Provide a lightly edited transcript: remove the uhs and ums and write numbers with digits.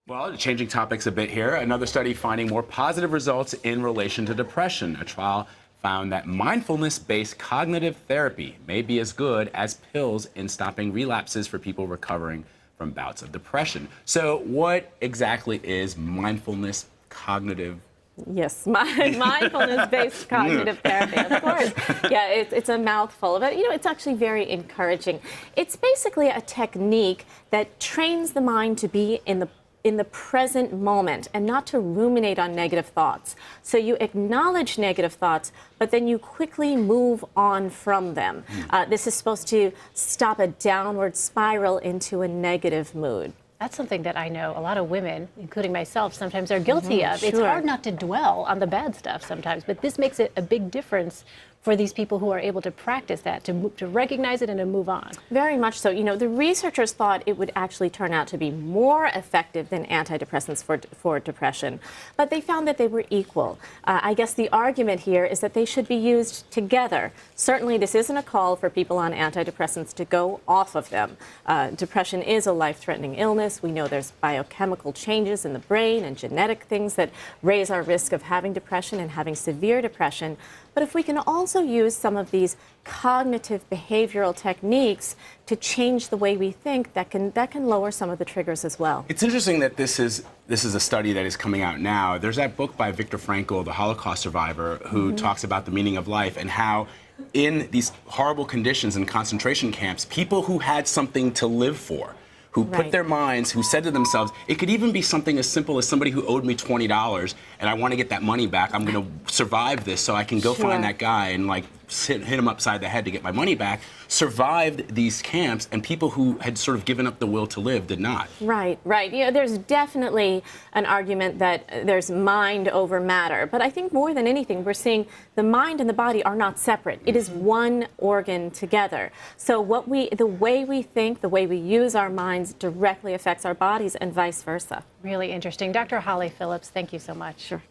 Well, changing topics a bit here, another study finding more positive results in relation to depression. A trial found that mindfulness-based cognitive therapy may be as good as pills in stopping relapses for people recovering from bouts of depression. So what exactly is mindfulness cognitive? Yes, mindfulness-based cognitive therapy, of course. Yeah, it's a mouthful, but it's actually very encouraging. It's basically a technique that trains the mind to be in the present moment and not to ruminate on negative thoughts. So you acknowledge negative thoughts, but then you quickly move on from them. This is supposed to stop a downward spiral into a negative mood. That's something that I know a lot of women, including myself, sometimes are guilty of. Sure. It's hard not to dwell on the bad stuff sometimes, but this makes it a big difference for these people who are able to practice that, to recognize it and to move on. Very much so. The researchers thought it would actually turn out to be more effective than antidepressants for depression, but they found that they were equal. I guess the argument here is that they should be used together. Certainly, this isn't a call for people on antidepressants to go off of them. Depression is a life-threatening illness. We know there's biochemical changes in the brain and genetic things that raise our risk of having depression and having severe depression. But if we can also use some of these cognitive behavioral techniques to change the way we think, that can lower some of the triggers as well. It's interesting that this is a study that is coming out now. There's that book by Viktor Frankl, the Holocaust survivor, who talks about the meaning of life and how in these horrible conditions in concentration camps, people who had something to live for, who put their minds, who said to themselves, it could even be something as simple as somebody who owed me $20 and I want to get that money back. I'm going to survive this so I can go find that guy and hit him upside the head to get my money back. Survived these camps, and people who had sort of given up the will to live did not. Right. There's definitely an argument that there's mind over matter, but I think more than anything, we're seeing the mind and the body are not separate. It is one organ together. So the way we think, the way we use our minds directly affects our bodies and vice versa. Really interesting. Dr. Holly Phillips, thank you so much. Sure.